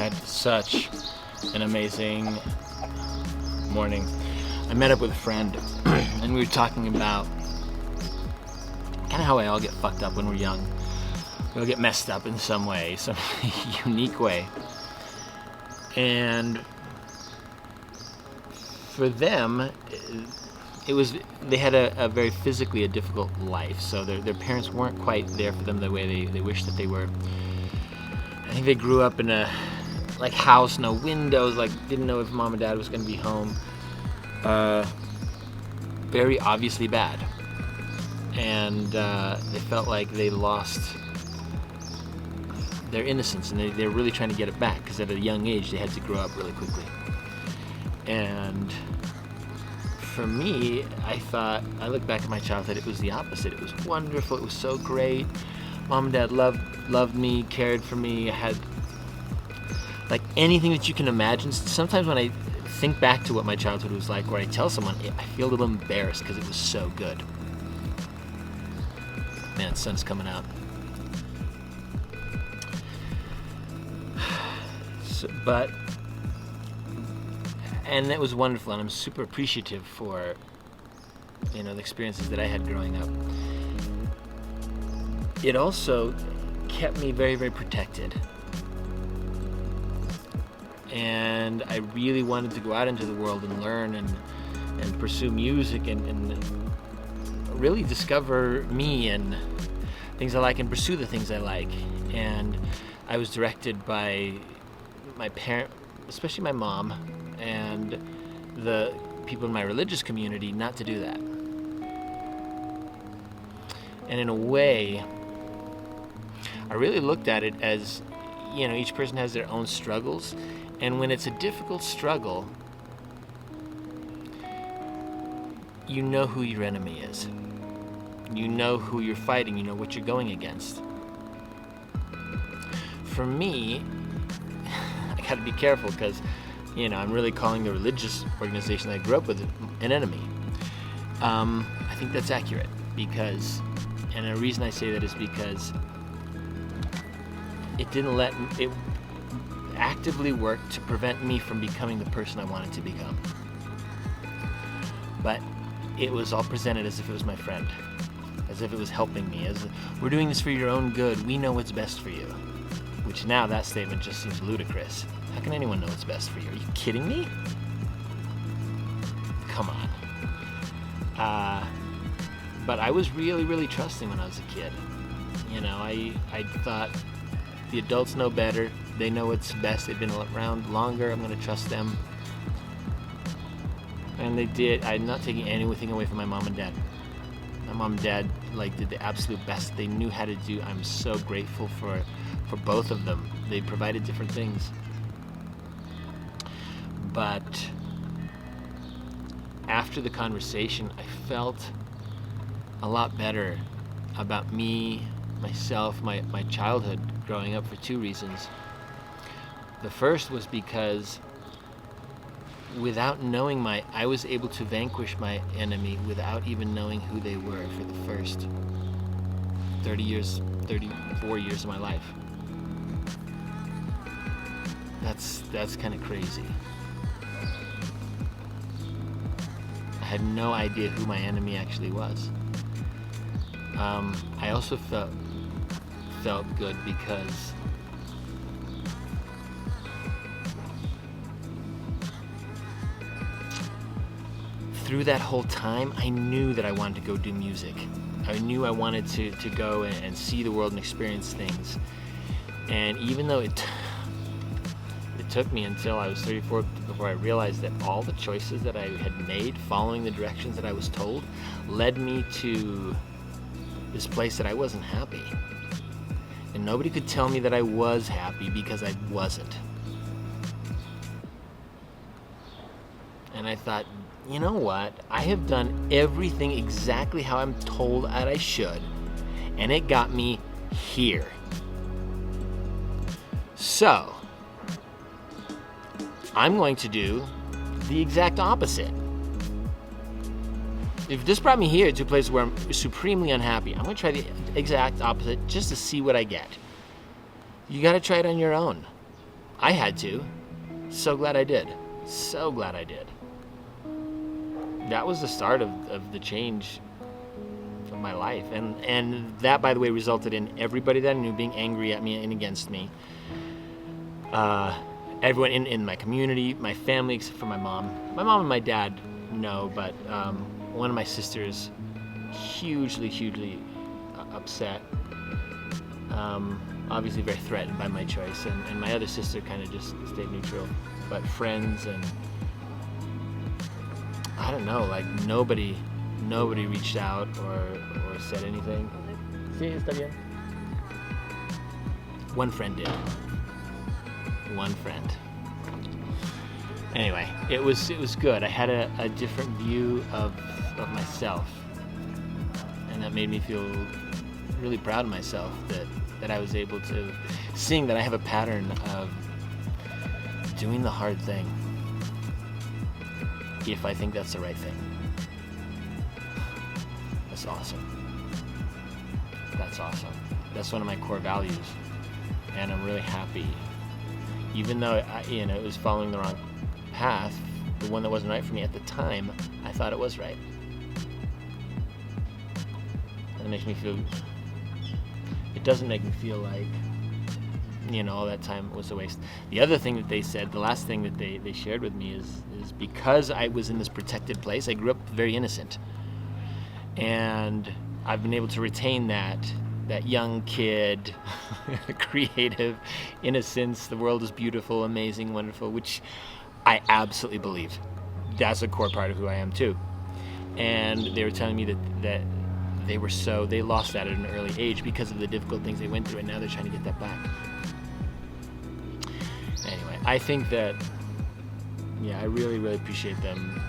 had such an amazing morning. I met up with a friend and we were talking about kind of how we all get fucked up when we're young. We all get messed up in some way, some unique way. And for them, they had a very physically a difficult life, so their parents weren't quite there for them the way they wished that they were. I think they grew up in a house, no windows, didn't know if mom and dad was going to be home. Very obviously bad. And they felt like they lost their innocence, and they're really trying to get it back, because at a young age they had to grow up really quickly. And for me, I look back at my childhood, it was the opposite. It was wonderful, it was so great. Mom and dad loved me, cared for me. I had anything that you can imagine. Sometimes when I think back to what my childhood was like, or I tell someone, I feel a little embarrassed because it was so good. Man, the sun's coming out. And it was wonderful, and I'm super appreciative for, the experiences that I had growing up. It also kept me very, very protected. And I really wanted to go out into the world and learn and pursue music and really discover me and things I like and pursue the things I like. And I was directed by my parent, especially my mom, and the people in my religious community not to do that. And in a way, I really looked at it as, each person has their own struggles, and when it's a difficult struggle, you know who your enemy is. You know who you're fighting, you know what you're going against. For me, I gotta be careful because, I'm really calling the religious organization I grew up with an enemy. I think that's accurate because, and the reason I say that is because it actively worked to prevent me from becoming the person I wanted to become. But it was all presented as if it was my friend, as if it was helping me, as we're doing this for your own good, we know what's best for you. Which now that statement just seems ludicrous. How can anyone know what's best for you? Are you kidding me? Come on. But I was really, really trusting when I was a kid. I thought the adults know better. They know what's best. They've been around longer. I'm going to trust them. And they did. I'm not taking anything away from my mom and dad. My mom and dad did the absolute best they knew how to do. I'm so grateful for both of them. They provided different things. But after the conversation, I felt a lot better about me, myself, my childhood growing up for two reasons. The first was because without knowing I was able to vanquish my enemy without even knowing who they were for the first 34 years of my life. That's kind of crazy. I had no idea who my enemy actually was. I also felt good because through that whole time, I knew that I wanted to go do music. I knew I wanted to go and see the world and experience things. And even though it took me until I was 34 before I realized that all the choices that I had made, following the directions that I was told, led me to this place that I wasn't happy. And nobody could tell me that I was happy because I wasn't. And I thought, you know what? I have done everything exactly how I'm told that I should, and it got me here. So, I'm going to do the exact opposite. If this brought me here to a place where I'm supremely unhappy, I'm going to try the exact opposite just to see what I get. You got to try it on your own. I had to. So glad I did. So glad I did. That was the start of the change of my life. And that, by the way, resulted in everybody that I knew being angry at me and against me. Everyone in my community, my family, except for my mom. My mom and my dad, no, but one of my sisters, hugely upset. Obviously very threatened by my choice, and my other sister kind of just stayed neutral. But friends and I don't know, like nobody reached out or said anything. Sí, está bien. One friend did. One friend. Anyway, it was good. I had a different view of myself, and that made me feel really proud of myself that I was able to, seeing that I have a pattern of doing the hard thing if I think that's the right thing. That's awesome. That's awesome. That's one of my core values, and I'm really happy. Even though it was following the wrong path, the one that wasn't right for me at the time, I thought it was right. And it makes me feel. It doesn't make me feel like, all that time was a waste. The other thing that they said, the last thing that they shared with me is because I was in this protected place, I grew up very innocent. And I've been able to retain that young kid, creative innocence, the world is beautiful, amazing, wonderful, which I absolutely believe. That's a core part of who I am too. And they were telling me that they lost that at an early age because of the difficult things they went through, and now they're trying to get that back. Anyway, I think that, I really appreciate them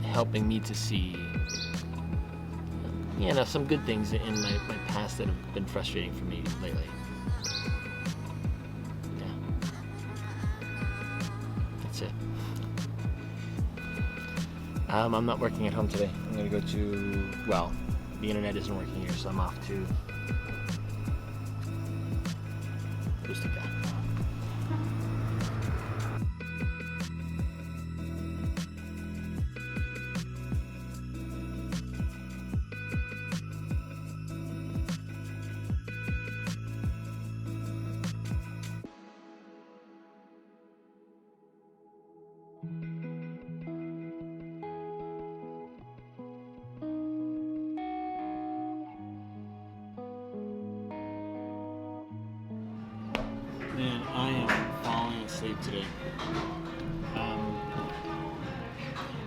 helping me to see, some good things in my past that have been frustrating for me lately. Yeah. That's it. I'm not working at home today. I'm going to go to, the internet isn't working here, so I'm off to Ustica. Man, I am falling asleep today.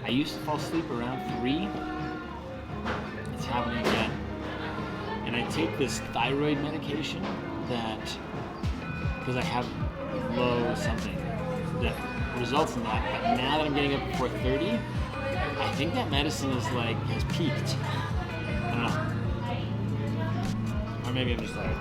I used to fall asleep around 3. It's happening again. And I take this thyroid medication because I have low something, that results in that. But now that I'm getting up at 4:30, I think that medicine has peaked. I don't know. Or maybe I'm just tired.